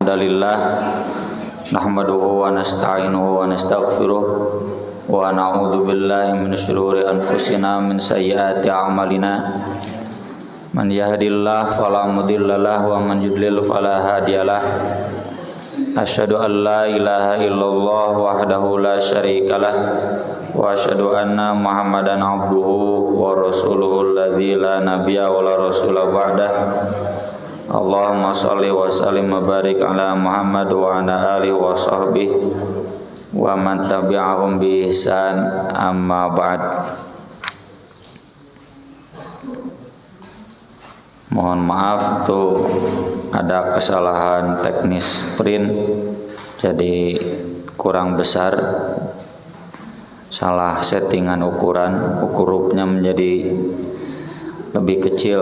Alhamdulillah nahmaduhu wa nasta'inuhu wa nastaghfiruh wa na'udzu billahi min shururi anfusina min sayyiati a'malina man yahdihillahu fala mudhillalah wa man yudlil fala hadiyalah asyhadu an la ilaha illallah wahdahu la syarikalah wa asyhadu anna muhammadan abduhu wa rasuluhu alladzi la nabiyya wa la rasula ba'dah. Allahumma shalli wa sallim wa barik ala Muhammad wa ala alihi wa sahbihi wa man tabi'ahum bi ihsan, amma ba'd. Mohon maaf tuh ada kesalahan teknis print, jadi kurang besar, salah settingan ukuran, hurufnya menjadi lebih kecil.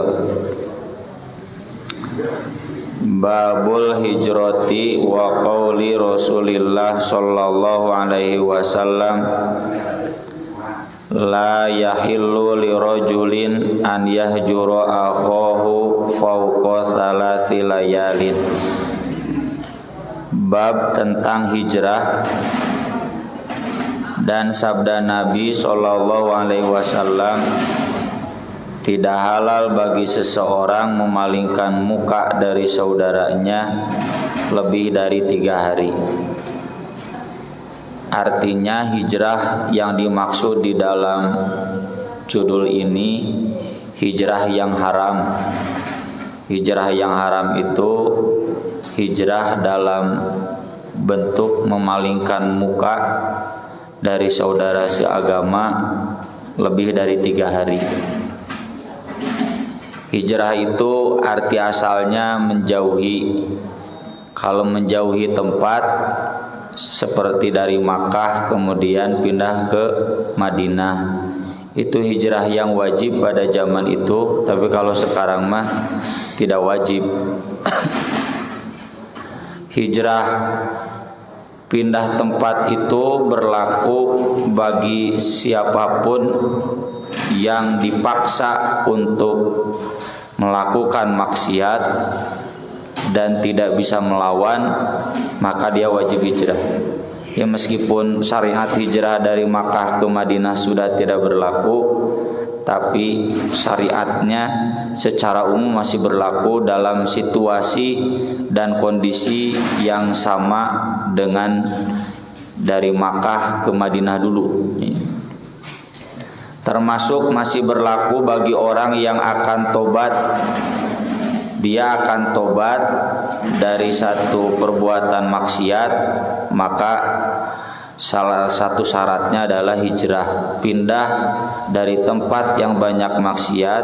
Babul hijrati wa qauli Rasulillah sallallahu alaihi wasallam la yahillu lirajulin an yahjura akhahu fawqa thalathi layalin. Bab tentang hijrah dan sabda Nabi sallallahu alaihi wasallam, tidak halal bagi seseorang memalingkan muka dari saudaranya lebih dari 3 hari. Artinya hijrah yang dimaksud di dalam judul ini hijrah yang haram. Hijrah yang haram itu hijrah dalam bentuk memalingkan muka dari saudara seagama lebih dari 3 hari. Hijrah itu arti asalnya menjauhi. Kalau menjauhi tempat seperti dari Makkah kemudian pindah ke Madinah, itu hijrah yang wajib pada zaman itu. Tapi kalau sekarang mah tidak wajib. Hijrah pindah tempat itu berlaku bagi siapapun yang dipaksa untuk melakukan maksiat dan tidak bisa melawan, maka dia wajib hijrah. Ya, meskipun syariat hijrah dari Makkah ke Madinah sudah tidak berlaku, tapi syariatnya secara umum masih berlaku dalam situasi dan kondisi yang sama dengan dari Makkah ke Madinah dulu. Termasuk masih berlaku bagi orang yang akan tobat. Dia akan tobat dari satu perbuatan maksiat, maka salah satu syaratnya adalah hijrah, pindah dari tempat yang banyak maksiat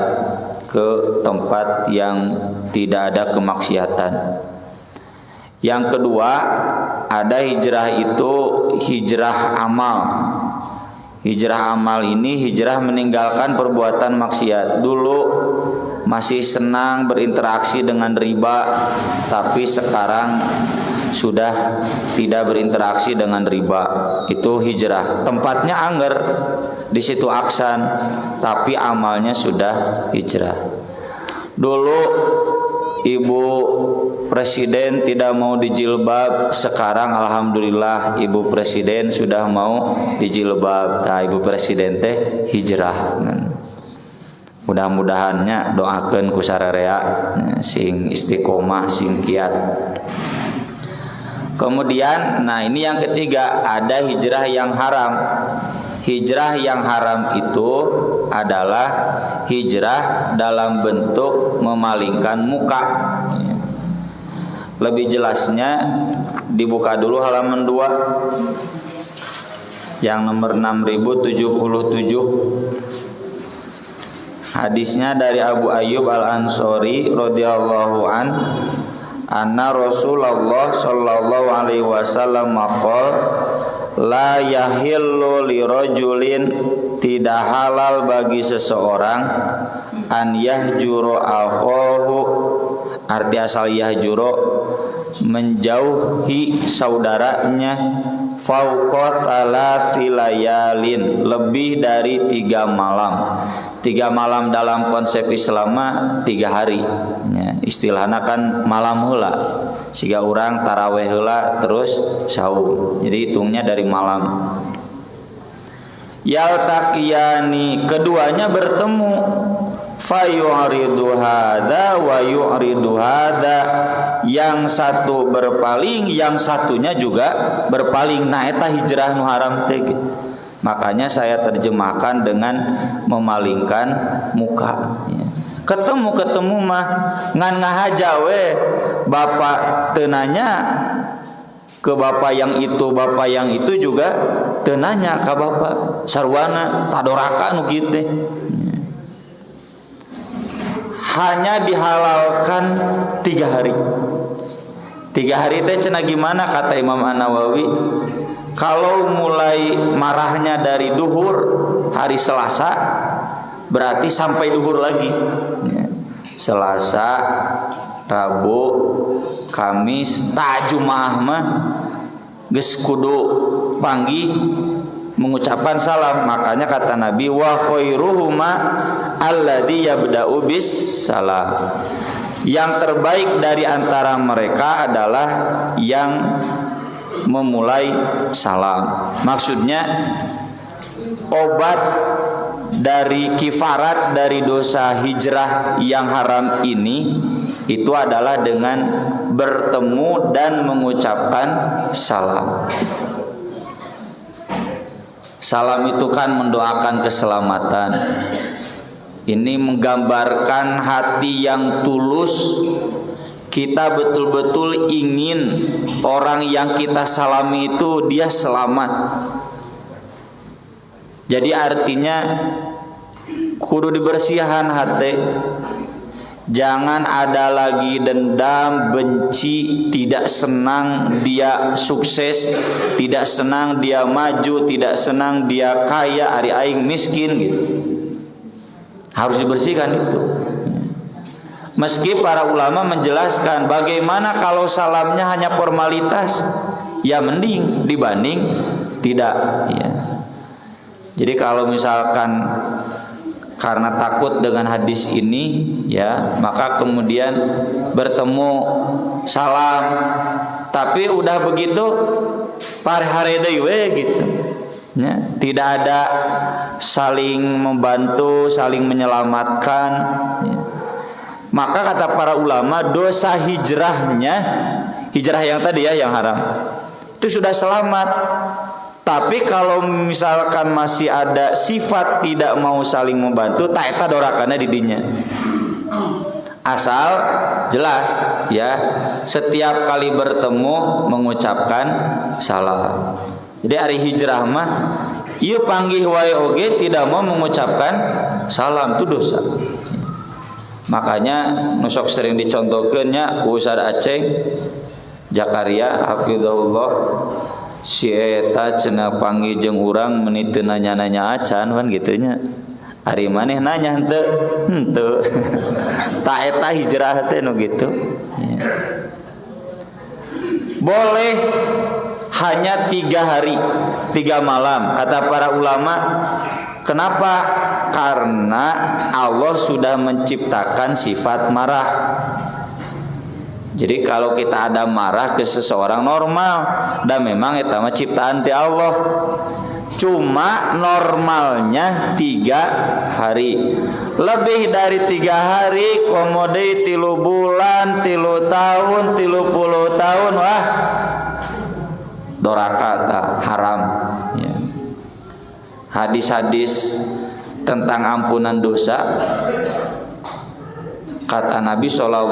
ke tempat yang tidak ada kemaksiatan. Yang kedua, ada hijrah itu hijrah amal. Hijrah amal ini hijrah meninggalkan perbuatan maksiat. Dulu masih senang berinteraksi dengan riba, tapi sekarang sudah tidak berinteraksi dengan riba. Itu hijrah. Tempatnya angger di situ Aksan, tapi amalnya sudah hijrah. Dulu Ibu Presiden tidak mau dijilbab, sekarang alhamdulillah Ibu Presiden sudah mau dijilbab. Nah, Ibu Presiden teh hijrah. Mudah-mudahannya doakeun ku sararea sing istiqomah, sing kiat. Kemudian, nah ini yang ketiga, ada hijrah yang haram. Hijrah yang haram itu adalah hijrah dalam bentuk memalingkan muka. Lebih jelasnya dibuka dulu halaman 2 yang nomor 6077. Hadisnya dari Abu Ayyub Al-Ansori radhiyallahu an, anna Rasulullah sallallahu alaihi wasallam maqal la yahillu lirajulin, tidak halal bagi seseorang an yahjuru akhahu. Arti asal yahjuru menjauhi saudaranya fauqa thalathi layalin, lebih dari 3 malam. 3 malam dalam konsep Islam 3 hari. Ya, istilahnya kan malam heula. Siga urang taraweh heula terus saum. Jadi hitungnya dari malam. Yaltaqiyani, keduanya bertemu. Fayu'ridu hadza wa yu'ridu hadza, yang satu berpaling, yang satunya juga berpaling. Nah eta hijrah nu haram teh. Makanya saya terjemahkan dengan memalingkan muka. Ketemu mah ngan ngahaja we, bapak tenanya ke bapak yang itu juga tenanya ke bapak sarwana tadoraka nu kieu teh. Hanya dihalalkan 3 hari. 3 hari teh cenah gimana kata Imam An-Nawawi? Kalau mulai marahnya dari duhur hari Selasa, berarti sampai duhur lagi. Selasa, Rabu, Kamis, ta Jumaah mah geus kudu panggih mengucapkan salam. Makanya kata Nabi, wa khairuhuma alladzi yabda'u bis salam. Yang terbaik dari antara mereka adalah yang memulai salam. Maksudnya obat dari kifarat dari dosa hijrah yang haram ini itu adalah dengan bertemu dan mengucapkan salam. Salam itu kan mendoakan keselamatan. Ini menggambarkan hati yang tulus. Kita betul-betul ingin orang yang kita salami itu dia selamat. Jadi artinya kudu dibersihkan hati. Jangan ada lagi dendam, benci, tidak senang dia sukses, tidak senang dia maju, tidak senang dia kaya, ari aing miskin gitu. Harus dibersihkan itu. Meski para ulama menjelaskan bagaimana kalau salamnya hanya formalitas, ya mending dibanding tidak. Ya. Jadi kalau misalkan karena takut dengan hadis ini, ya maka kemudian bertemu salam, tapi udah begitu parhare deui we gitu. Ya, tidak ada saling membantu, saling menyelamatkan. Ya. Maka kata para ulama dosa hijrahnya, hijrah yang tadi ya yang haram itu sudah selamat. Tapi kalau misalkan masih ada sifat tidak mau saling membantu, tak eta dorakana di dinya. Asal jelas ya, setiap kali bertemu mengucapkan salam. Jadi hari hijrah mah ieu panggih wae oge tidak mau mengucapkan salam itu dosa. Makanya nusok sering dicontohkeun nya Ustaz Aceh Jakaria hafizahullah, si eta cenah panggih jeung urang meuni teu nanya-nanya acan kan kitu nya. Ari maneh nanya henteu? Henteu. Ta eta hijrah teh nu kitu. Ya. Boleh hanya 3 hari 3 malam kata para ulama. Kenapa? Karena Allah sudah menciptakan sifat marah. Jadi kalau kita ada marah ke seseorang normal, dan memang itu mah ciptaan ti Allah. Cuma normalnya 3 hari. Lebih dari 3 hari, komode 3 bulan, 3 tahun, 30 tahun, wah doraka haram. Ya. Hadis-hadis tentang ampunan dosa, kata Nabi SAW,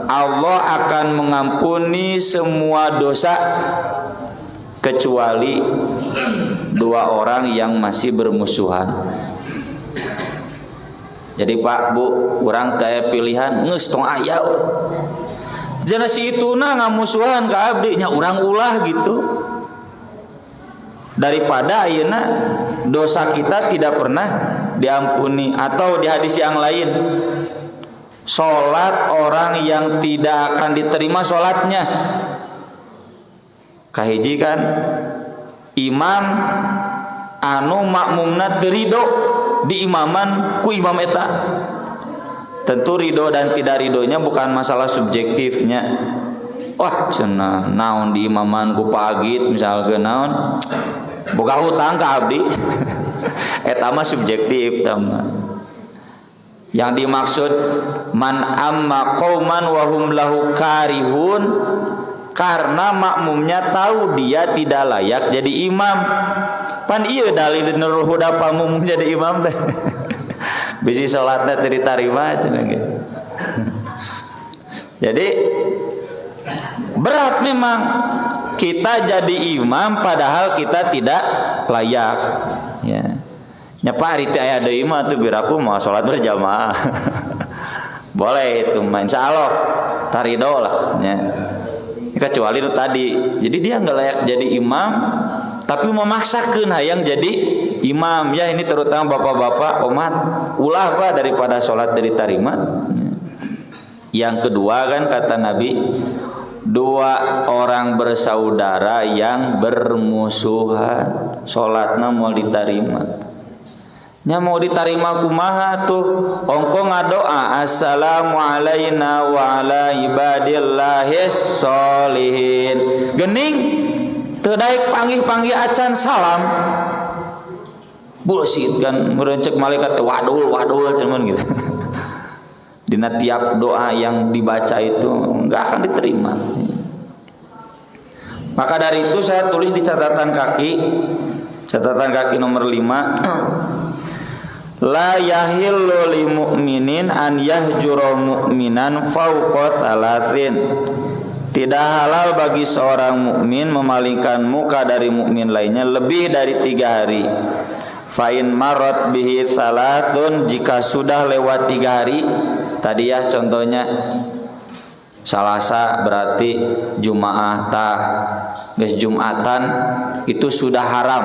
Allah akan mengampuni semua dosa kecuali 2 orang yang masih bermusuhan. Jadi Pak Bu, urang teh pilihan geus tong aya. Jangan si ituna ngamusuhan ka abdi nya urang ulah gitu. Daripada ayeuna dosa kita tidak pernah diampuni. Atau di hadis yang lain, salat orang yang tidak akan diterima salatnya. Kahiji kan imam anu makmumna teu ridho diimaman ku imam eta. Tentu ridho dan tidak ridhonya bukan masalah subjektifnya. Wah, cenah naon di imaman ku pagit misalkan naon boga hutang ka abdi. Eta mah subjektif tama. Yang dimaksud man amma qauman wa hum lahu karihun, karena makmumnya tahu dia tidak layak jadi imam. Pan ieu dalil Nurul Huda pamumum jadi imam teh. Bisi salatna teu ditarima cenah gitu. Jadi berat memang kita jadi imam padahal kita tidak layak. Ya. Nya Pak ari teh aya deui mah tuh biar aku mau salat berjamaah. Boleh itu mah insyaallah tarido lah ya. Kecuali itu tadi. Jadi dia enggak layak jadi imam tapi memaksakeun hayang jadi imam. Ya ini terutama bapak-bapak umat ulah Pak daripada salat diterima. Yang kedua kan kata Nabi, dua orang bersaudara yang bermusuhan salatna mau diterima. Nya mau diterima kumaha tuh? Ongko ngadoa assalamu alaina wa ala ibadillahis sholihin. Gening teu daek panggih-panggih acan salam. Bullshit kan merencek malaikat wadul cuman gitu. Dina tiap doa yang dibaca itu enggak akan diterima. Maka dari itu saya tulis di catatan kaki nomor 5. La yahillu lil mu'minin an yahjura mu'minan fawqa thalathin. Tidak halal bagi seorang mukmin memalingkan muka dari mukmin lainnya lebih dari 3 hari. Fa in marat bihi thalathun, jika sudah lewat 3 hari. Tadi ya contohnya Salasa berarti Jumaah tah geus Jumatan itu sudah haram.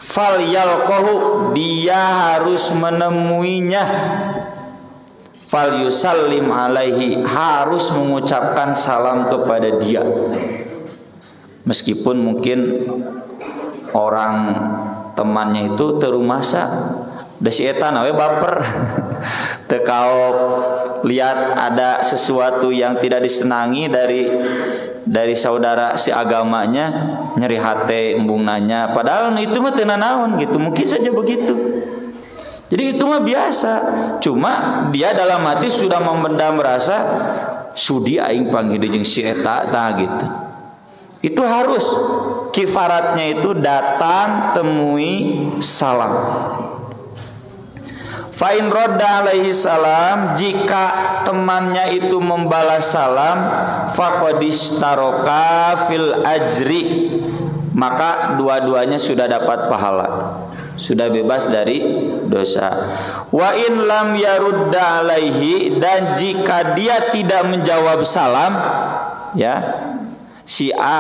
Fal yalqahu, dia harus menemuinya. Fal yusallim alaihi, harus mengucapkan salam kepada dia. Meskipun mungkin orang temannya itu terumasa da si eta nawe baper. Teu kaok lihat ada sesuatu yang tidak disenangi dari saudara si agamanya, nyeri hati embung nanya, padahal itu mah teu naon gitu, mungkin saja begitu. Jadi itu mah biasa, cuma dia dalam hati sudah memendam rasa sudi aing panggil jeung si eta tah gitu. Itu harus kifaratnya itu datang temui salam. Fa in radda alaihi salam, jika temannya itu membalas salam, faqadistaraka fil ajri, maka dua-duanya sudah dapat pahala, sudah bebas dari dosa. Wa in lam yarudda alaihi, dan jika dia tidak menjawab salam, ya si A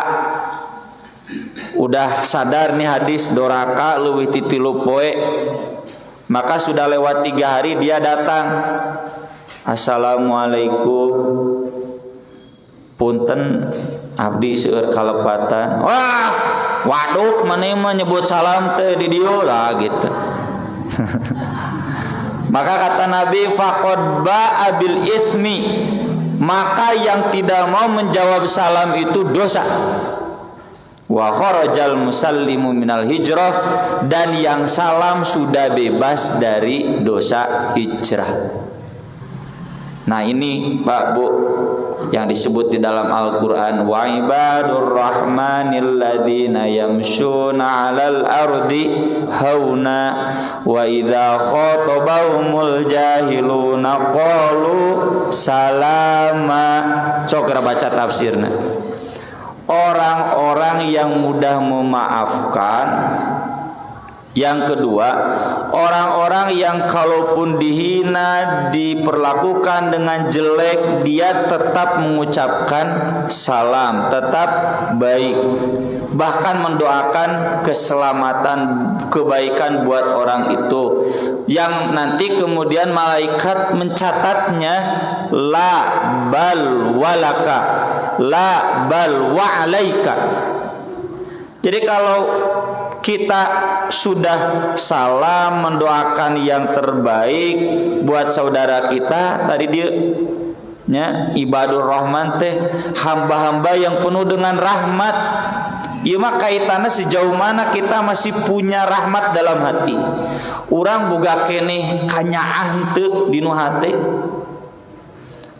udah sadar nih hadis doraka leuwih ti 3 poe, maka sudah lewat 3 hari dia datang, assalamualaikum, punten abdi seueur kalepatan. Wah, waduh maneh mah nyebut salam teh di dieu lah gitu. Maka kata Nabi faqad ba'a bil itsmi, maka yang tidak mau menjawab salam itu dosa. Wa kharajal musallimu minal hijrah, dan yang salam sudah bebas dari dosa hijrah. Nah ini Pak Bu yang disebut di dalam Al-Quran, wa ibadur rahmanil ladzina yamshuna 'alal ardi hauna wa idza khatabahumul jahiluna qalu salama. Coba baca tafsirnya. Orang-orang yang mudah memaafkan. Yang kedua, orang-orang yang kalaupun dihina, diperlakukan dengan jelek, dia tetap mengucapkan salam, tetap baik, bahkan mendoakan keselamatan, kebaikan buat orang itu, yang nanti kemudian malaikat mencatatnya la bal walaka, la bal wa alaika. Jadi kalau kita sudah salam mendoakan yang terbaik buat saudara kita, tadi dia nya ibadur rahman teh hamba-hamba yang penuh dengan rahmat. Ieu mah kaitanna sejauh mana kita masih punya rahmat dalam hati. Urang boga keneh kanyaah henteu dinu hate.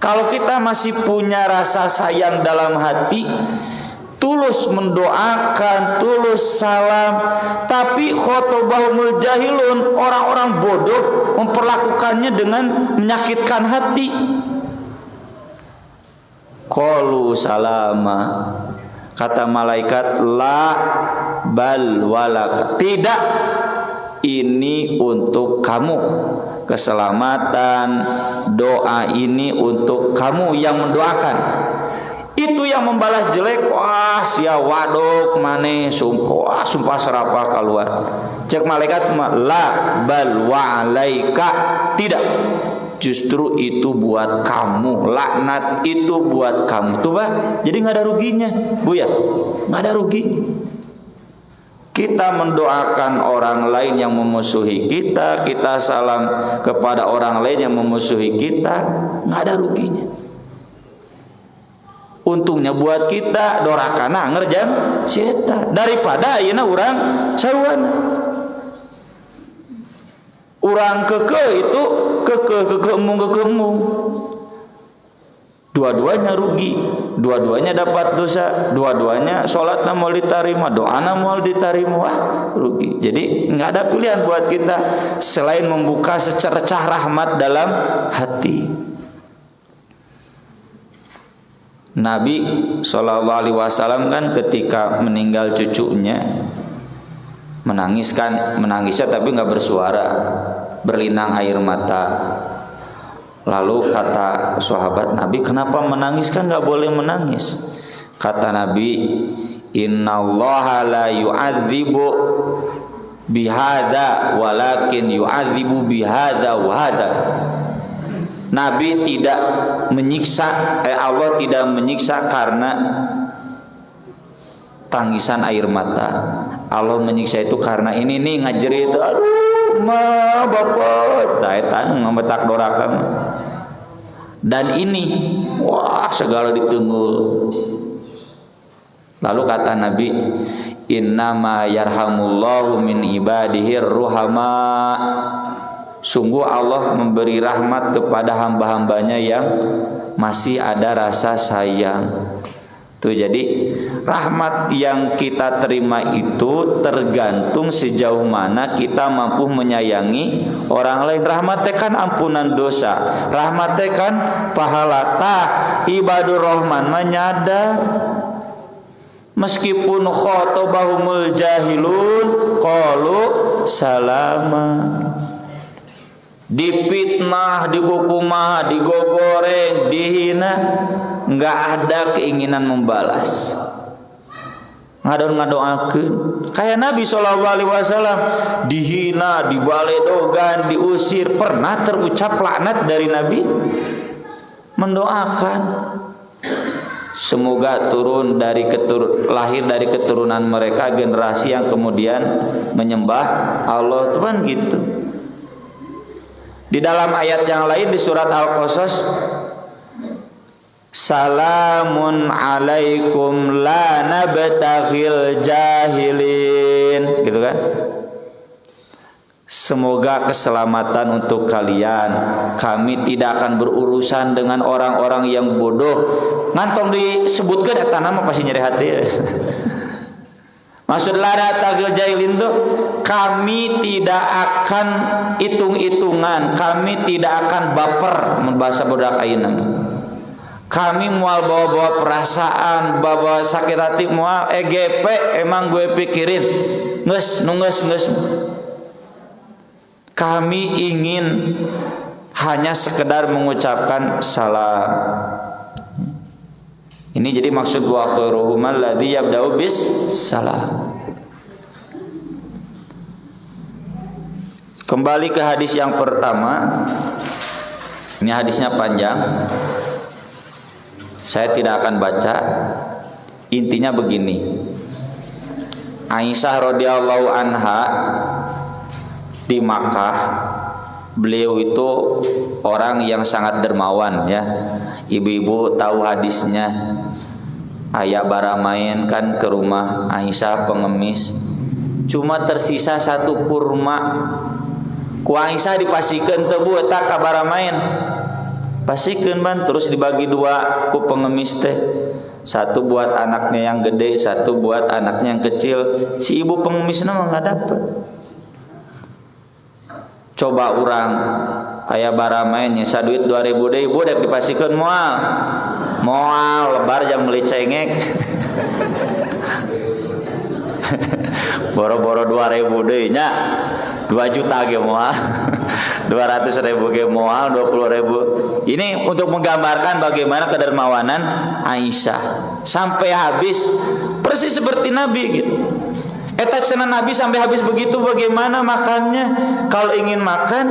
Kalau kita masih punya rasa sayang dalam hati, tulus mendoakan, tulus salam, tapi khotobahumul jahilun, orang-orang bodoh memperlakukannya dengan menyakitkan hati. Qalu salama, kata malaikat, la bal walak, tidak, ini untuk kamu, keselamatan, doa ini untuk kamu yang mendoakan. Itu yang membalas jelek, wah sia waduk maneh sumpah, sumpah serapah keluar. Cek malaikat, la bal wa alaika, tidak, justru itu buat kamu, laknat itu buat kamu. Tuh Pak, jadi nggak ada ruginya, Bu ya, nggak ada ruginya. Kita mendoakan orang lain yang memusuhi kita, kita salam kepada orang lain yang memusuhi kita, nggak ada ruginya. Untungnya buat kita dorakana ngerjam syaitan daripada ayeuna urang saruana. Urang keke itu kekemung. Dua-duanya rugi, dua-duanya dapat dosa, dua-duanya sholatna mau diterima, doana mau diterima, wah rugi. Jadi nggak ada pilihan buat kita selain membuka secercah rahmat dalam hati. Nabi SAW kan ketika meninggal cucunya menangisnya tapi nggak bersuara, berlinang air mata. Lalu kata sahabat Nabi, kenapa menangis? Kan nggak boleh menangis. Kata Nabi, innallaha la yu'adzibu bihadza walakin yu'adzibu bihadza wa hadza. Nabi tidak menyiksa, Allah tidak menyiksa karena tangisan air mata. Allah menyiksa itu karena ini nih ngajerit, aduh ma bapak, taetan ngametak dorakan. Dan ini, wah segala ditenggul. Lalu kata Nabi, innama yarhamullahu min ibadihi ruhama. Sungguh Allah memberi rahmat kepada hamba-hambanya yang masih ada rasa sayang. Tuh, jadi rahmat yang kita terima itu tergantung sejauh mana kita mampu menyayangi orang lain. Rahmat kan ampunan dosa, rahmat kan pahala. Ibadur rahman menyadar meskipun khotobahumul jahilun qalu salama. Dipitnah, dikukumah, digogoreng, dihina, nggak ada keinginan membalas. Ngadoakeun kayak Nabi SAW dihina, dibaledogan, diusir, pernah terucap laknat dari Nabi? Mendoakan semoga lahir dari keturunan mereka generasi yang kemudian menyembah Allah. Itu kan gitu. Di dalam ayat yang lain di surat Al-Qasas, salamun alaikum la nabtaghil jahilin, gitu kan? Semoga keselamatan untuk kalian. Kami tidak akan berurusan dengan orang-orang yang bodoh. Ngantong disebutkan eta nama pasti nyeri hati. Maksud la taghil jahilin tuh, kami tidak akan hitung-hitungan, kami tidak akan baper, membahasa budak ayeuna. Kami mual bawa-bawa perasaan, bawa sakit hati mual, EGP emang gue pikirin. Nges. Kami ingin hanya sekedar mengucapkan salam. Ini jadi maksud wa khairuhum alladzi yabda'u bis salam. Kembali ke hadis yang pertama. Ini hadisnya panjang. Saya tidak akan baca. Intinya begini. Aisyah radhiyallahu anha di Makkah, beliau itu orang yang sangat dermawan ya. Ibu-ibu tahu hadisnya, aya bara main kan ke rumah Aisyah pengemis, cuma tersisa satu kurma. Ku Aisyah dipasikeun teu bu eta ka bara main, pasikeun ban, terus dibagi dua ku pengemis teh, satu buat anaknya yang gede, satu buat anaknya yang kecil. Si ibu pengemisna mah nggak dapet. Coba urang aya bara main nya saduit 2000 deui bu dek dipasikeun moal lebar jang meuli cengek. Boro-boro 2000 deui nya 2 juta ge moal. 200.000 ge moal, 20.000. Ini untuk menggambarkan bagaimana kedermawanan Aisyah sampai habis persis seperti Nabi gitu. Eta cenah Nabi sampai habis begitu bagaimana makannya? Kalau ingin makan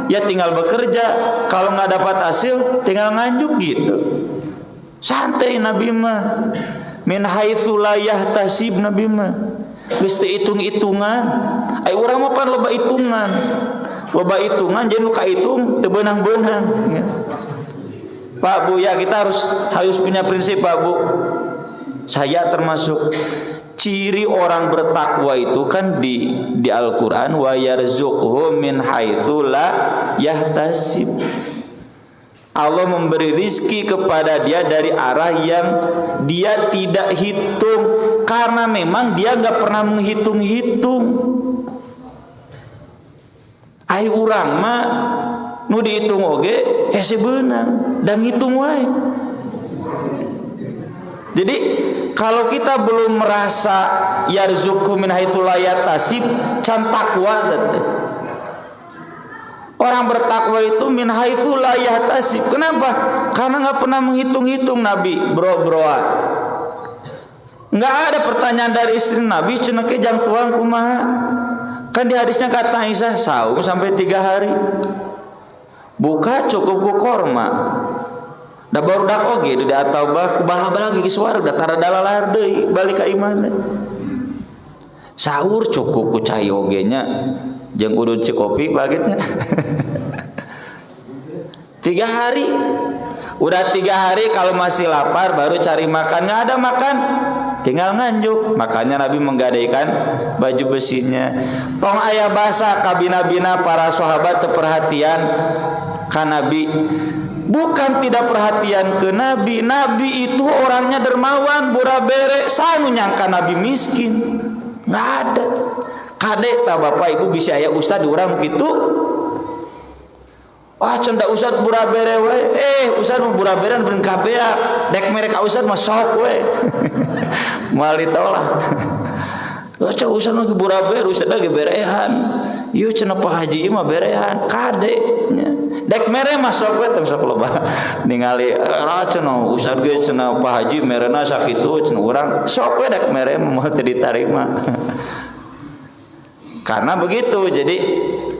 ya tinggal bekerja, kalau nggak dapat hasil tinggal nganjuk gitu. Santai Nabi mah. Min haitsu la yahtasib Nabi mah. Geus teu hitung-hitungan. Ai urang mah pan loba hitungan. Loba hitungan jadi nu kahitung teu beunang-beunang. Pak Bu ya kita harus punya prinsip Pak Bu. Saya termasuk ciri orang bertakwa itu kan di Al-Qur'an wa yarzuqhu min haitsu la yahtasib. Allah memberi rizki kepada dia dari arah yang dia tidak hitung, karena memang dia nggak pernah menghitung-hitung. Ai urang mah nu dihitung oge hese beunang dan ngitung wae. Jadi kalau kita belum merasa yarzuqhu min haitsu la yahtasib, can takwa teh. Orang bertakwa itu min haitsu la yahtasib. Kenapa? Karena enggak pernah menghitung-hitung Nabi, bro-broan. Enggak ada pertanyaan dari istri Nabi cenah ke jang tuang kumaha. Kan di hadisnya kata Aisyah saum sampai 3 hari. Buka cukup ku korma. Da baru dak oge di ataubah kubala-bala geus wareg da tara dalalar deui balik ka iman teh. Sahur cukup ku cai oge nya jeung udud cikopi bagetnya. 3 hari. Udah 3 hari kalau masih lapar baru cari makan, nggak ada makan tinggal nganjuk. Makanya Nabi menggadaikan baju besinya. Tong aya basa kabina-bina para sahabat teu perhatian ka Nabi. Bukan tidak perhatian ke Nabi. Nabi itu orangnya dermawan, burabere. Sanu nyangka Nabi miskin. Nggak ada. Kadek tak bapak ibu bisa aya ustad urang gitu. Wah cendak ustad burabere we. Ustad mah buraberean beun kabea. Dek mereka ustad mah sok we. Moal ditolak. Cak ustad mah burabere, ustad lagi berehan. Ieu cenah Pak Haji mah berehan. Kadek nya. Dek mere masuk we teu sok loba ningali cenah ustad ge cenah Pak Haji merena sakitu cenah urang sok we dek mere mah teu ditarima. Karena begitu, jadi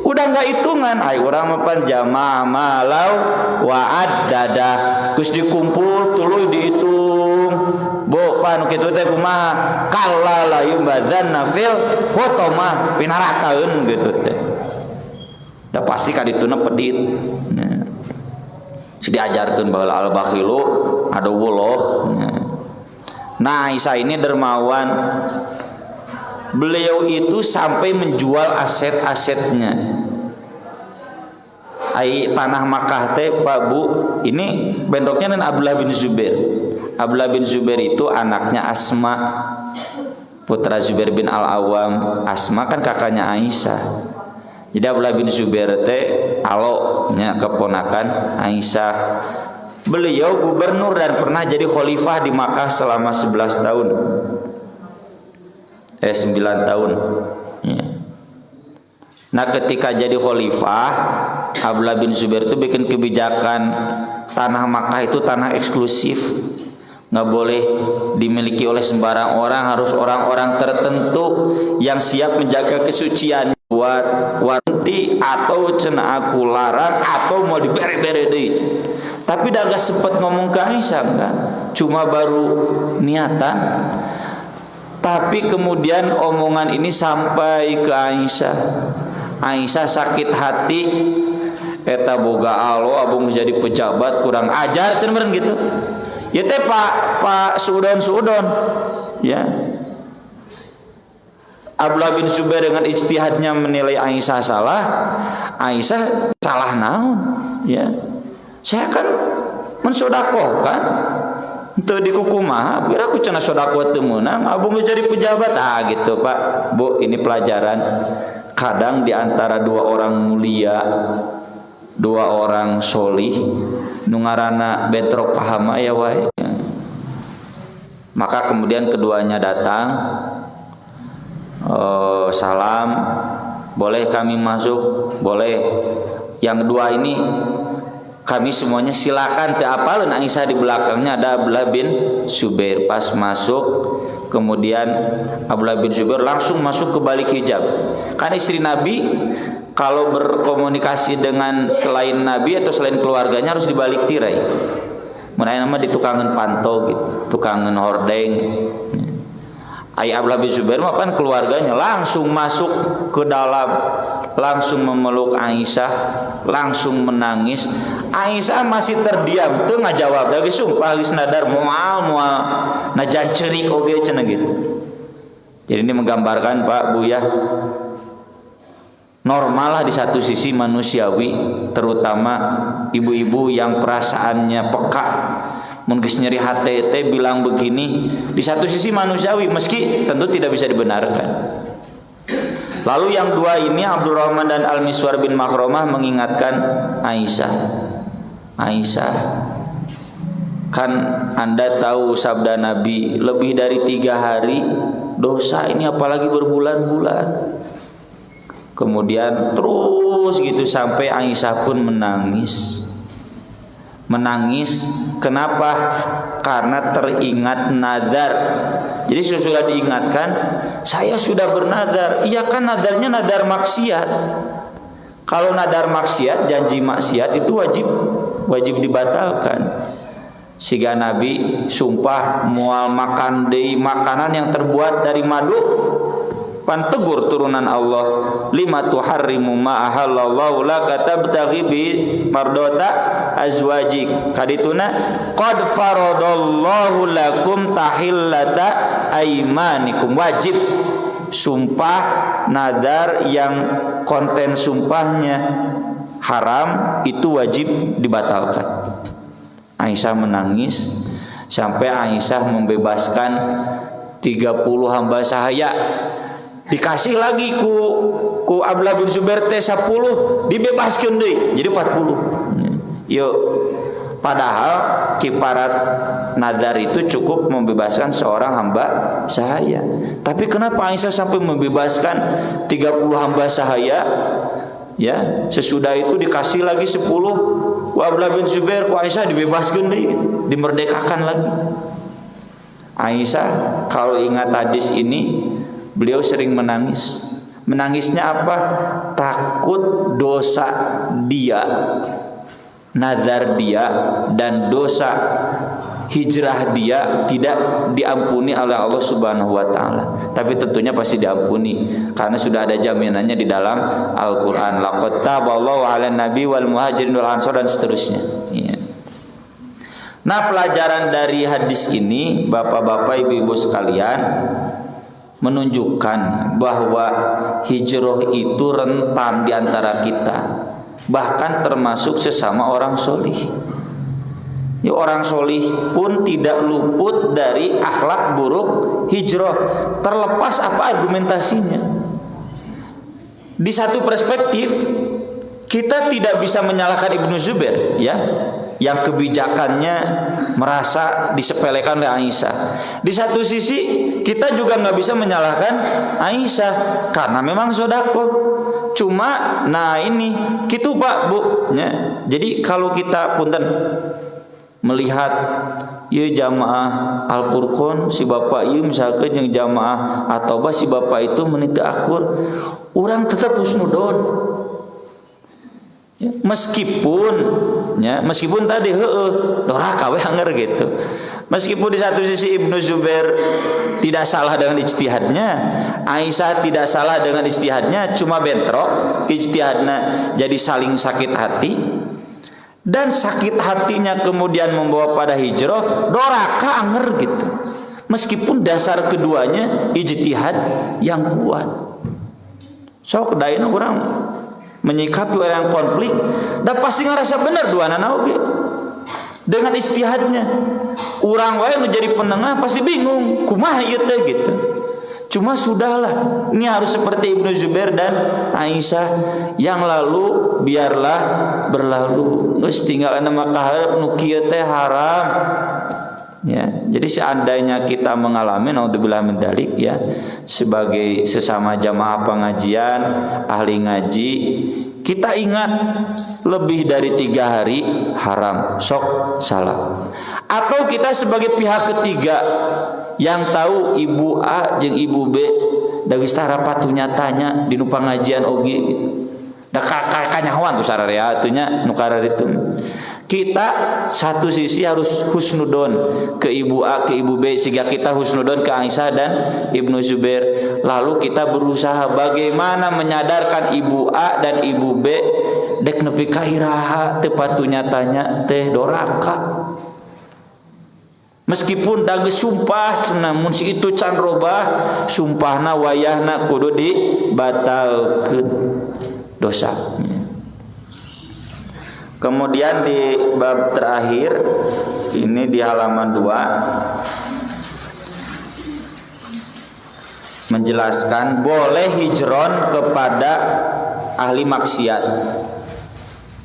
udah nggak hitungan. Ai urang mah pan jamaah malau wa'ad dada geus dikumpul tuluy dihitung. Bo pan kitu teh kumaha? Kalla la yumbadzanna fil hutama pinarakaeun gitu teh. Da pasti ka dituna pedit. Diajarkeun baheula al-bakhilu aduwullah. Nah, Aisyah ini dermawan. Beliau itu sampai menjual aset-asetnya. Tanah Makkah teh Pak Bu, ini bendoknya dan Abdullah bin Zubair. Abdullah bin Zubair itu anaknya Asma, putra Zubair bin Al-Awwam. Asma kan kakaknya Aisyah. Jadi Abdullah bin Zubair teh aloknya keponakan Aisyah. Beliau gubernur dan pernah jadi khalifah di Makkah selama 11 tahun. 9 tahun ya. Nah ketika jadi khalifah, Abdullah bin Zubair itu bikin kebijakan tanah Makkah itu tanah eksklusif, nggak boleh dimiliki oleh sembarang orang, harus orang-orang tertentu yang siap menjaga kesucian. Buat wanti atau cenah aku larang atau mau dibere-bere deui. Tapi dah gak sempat ngomong ke Aisyah kan, cuma baru niatan. Tapi kemudian omongan ini sampai ke Aisyah. Aisyah sakit hati, eta boga Allah abung jadi pejabat kurang ajar cenah gitu. Ya teh Pak Suudon ya. Abdullah bin Zubair dengan ijtihadnya menilai Aisyah salah. Aisyah salah naon ya. Saya kan mensodakohkan teu dikukumaha biar aku cenah sodakoh teu meunang abung jadi pejabat gitu Pak Bu. Ini pelajaran kadang di antara dua orang mulia, dua orang solih nu ngaranna bentrok paham ya wae. Maka kemudian keduanya datang, salam, boleh kami masuk? Boleh. Yang kedua ini kami semuanya silakan. Teu apaleun Aisyah di belakangnya ada Abdullah bin Zubair. Pas masuk, kemudian Abdullah bin Zubair langsung masuk ke balik hijab. Kan istri Nabi kalau berkomunikasi dengan selain Nabi atau selain keluarganya harus dibalik tirai. Mana nama di tukangan pantau gitu, tukangan hordeng. Ayah Abdullah bin Zubair mapan keluarganya langsung masuk ke dalam, langsung memeluk Aisyah, langsung menangis. Aisyah masih terdiam, tuh ngajawab lagi sumpah geus nadar moal najan ceurik oge cenah gitu. Jadi ini menggambarkan Pak Buya, normal lah di satu sisi manusiawi, terutama ibu-ibu yang perasaannya peka. Mun geus nyeri hati teh bilang begini, di satu sisi manusiawi meski tentu tidak bisa dibenarkan. Lalu yang dua ini Abdurrahman dan Al-Miswar bin Makhromah mengingatkan Aisyah, kan Anda tahu sabda Nabi lebih dari 3 hari dosa, ini apalagi berbulan-bulan. Kemudian terus gitu sampai Aisyah pun menangis. Kenapa? Karena teringat nazar. Jadi sudah diingatkan, saya sudah bernazar. Iya kan nadarnya nadar maksiat. Kalau nadar maksiat, janji maksiat itu wajib dibatalkan. Siga Nabi sumpah moal makan deui makanan yang terbuat dari madu. Pantegur turunan Allah, lima tuharrimu ma ahallallahu laka tabtaghi bi mardota azwajik. Kadituna qad faradallahu lakum tahillata aimanikum. Wajib sumpah nadar yang konten sumpahnya haram itu wajib dibatalkan. Aisyah menangis sampai Aisyah membebaskan 30 hamba sahaya. Dikasih lagi ku Abdullah bin Zubair teh 10 dibebaskeun deui jadi 40. Yuk, padahal kiparat nazar itu cukup membebaskan seorang hamba sahaya. Tapi kenapa Aisyah sampai membebaskan 30 hamba sahaya? Ya, sesudah itu dikasih lagi 10 ku Abdullah bin Zubair, ku Aisyah dibebaskeun deui, dimerdekakan lagi. Aisyah kalau ingat hadis ini beliau sering menangis. Menangisnya apa? Takut dosa dia, nazar dia, dan dosa hijrah dia tidak diampuni oleh Allah Subhanahu wa taala. Tapi tentunya pasti diampuni karena sudah ada jaminannya di dalam Al-Qur'an. Laqad taballahu 'alan nabi wal muhajirin wal ansar dan seterusnya. Ya. Nah, pelajaran dari hadis ini, Bapak-bapak, Ibu-ibu sekalian, menunjukkan bahwa hijrah itu rentan di antara kita, bahkan termasuk sesama orang solih. Ya, orang solih pun tidak luput dari akhlak buruk hijrah, terlepas apa argumentasinya. Di satu perspektif kita tidak bisa menyalahkan Ibnu Zubair, ya, yang kebijakannya merasa disepelekan oleh Aisyah. Di satu sisi kita juga nggak bisa menyalahkan Aisyah karena memang sodako. Cuma, nah ini gitu Pak Bu. Ya. Jadi kalau kita punten melihat ya jamaah Al-Furqan si bapak ieu misalkan yang jamaah atau si bapak itu meniti akur, orang tetap husnudon. Meskipun tadi doraka we hanger gitu. Meskipun di satu sisi Ibnu Zubair tidak salah dengan ijtihadnya, Aisyah tidak salah dengan ijtihadnya, cuma bentrok ijtihadnya jadi saling sakit hati. Dan sakit hatinya kemudian membawa pada hijrah, doraka anger gitu. Meskipun dasar keduanya ijtihad yang kuat. So kedaina orang menyikapi orang konflik, dan pasti ngerasa benar dua anak oge. Dengan ijtihadnya, orang wae nu jadi penengah pasti bingung, kumaha ieu teh gitu. Cuma sudahlah, ini harus seperti Ibnu Zubair dan Aisyah, yang lalu biarlah berlalu. Geus tinggal nama kaharep nu kieu teh haram. Ya, jadi seandainya kita mengalami naudzubillah min dzalik ya, sebagai sesama jamaah pengajian, ahli ngaji, kita ingat lebih dari 3 hari haram, sok salah. Atau kita sebagai pihak ketiga yang tahu ibu A jeung ibu B da geus rapatunya tanya di nu pangajian oge da kanyahoan tuh sararea atunya nu kararitu. Kita satu sisi harus husnudon ke ibu A, ke ibu B, sehingga kita husnudon ke Aisyah dan Ibnu Zubair. Lalu kita berusaha bagaimana menyadarkan ibu A dan ibu B dek nepi ka iraha teu patunya tanya teh doraka. Meskipun da geus sumpah cenah mun si itu can robah, sumpahna wayahna kudu dibatalkeun dosa. Kemudian di bab terakhir ini di halaman 2 menjelaskan boleh hijron kepada ahli maksiat.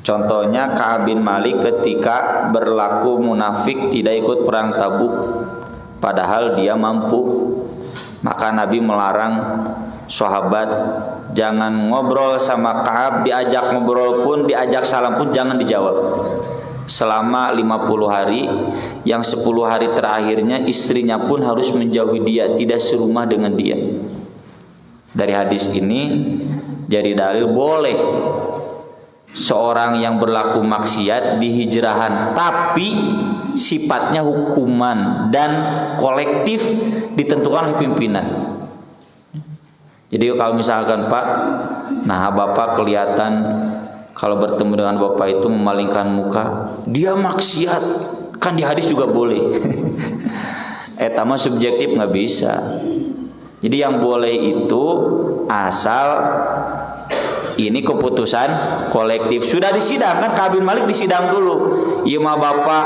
Contohnya Ka'ab bin Malik ketika berlaku munafik tidak ikut perang Tabuk padahal dia mampu. Maka Nabi melarang sahabat jangan ngobrol sama Ka'ab, diajak ngobrol pun, diajak salam pun jangan dijawab selama 50 hari. Yang 10 hari terakhirnya istrinya pun harus menjauhi dia, tidak serumah dengan dia. Dari hadis ini jadi dalil boleh seorang yang berlaku maksiat dihijrahan, tapi sifatnya hukuman dan kolektif ditentukan oleh pimpinan. Jadi kalau misalkan Pak, nah Bapak kelihatan kalau bertemu dengan Bapak itu memalingkan muka, dia maksiat, kan di hadis juga boleh. Eta mah subjektif nggak bisa. Jadi yang boleh itu asal ini keputusan kolektif. Sudah disidang kan, Ka'ab bin Malik disidang dulu. Ieu mah Bapak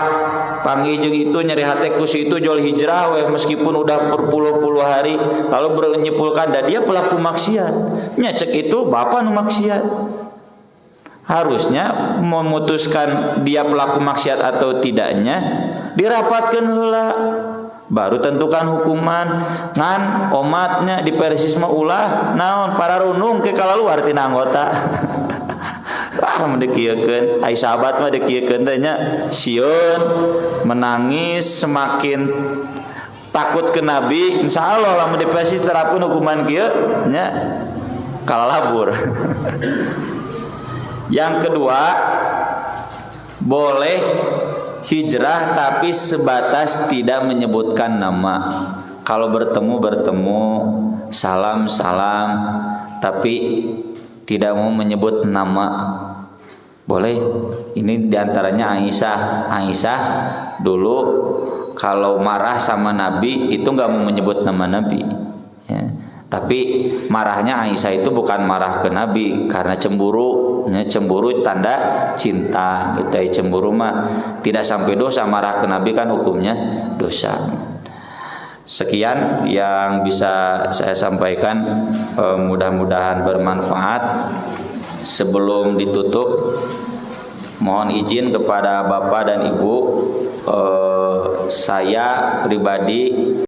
panggil itu nyeri hati kus itu jual hijrah weh meskipun udah berpuluh-puluh hari, lalu menyimpulkan dan dia pelaku maksiat. Nyecek itu Bapak nu maksiat. Harusnya memutuskan dia pelaku maksiat atau tidaknya dirapatkeun heula. Baru tentukan hukuman. Ngan omatnya di persisma ulah naon para runung ke kalaluar tina anggota. Mendekiekeun ai sahabat mah dekiekeun teh nya sieun menangis semakin takut ke Nabi. Insyaallah lamun di persis terapkeun hukuman kieu nya kalalabur. Yang kedua, boleh hijrah tapi sebatas tidak menyebutkan nama. Kalau bertemu salam tapi tidak mau menyebut nama. Boleh. Ini diantaranya Aisyah dulu kalau marah sama Nabi itu nggak mau menyebut nama Nabi ya. Tapi marahnya Aisyah itu bukan marah ke Nabi karena cemburu, cemburu tanda cinta. Kita cemburu mah tidak sampai dosa, marah ke Nabi kan hukumnya dosa. Sekian yang bisa saya sampaikan, mudah-mudahan bermanfaat. Sebelum ditutup, mohon izin kepada Bapak dan Ibu, saya pribadi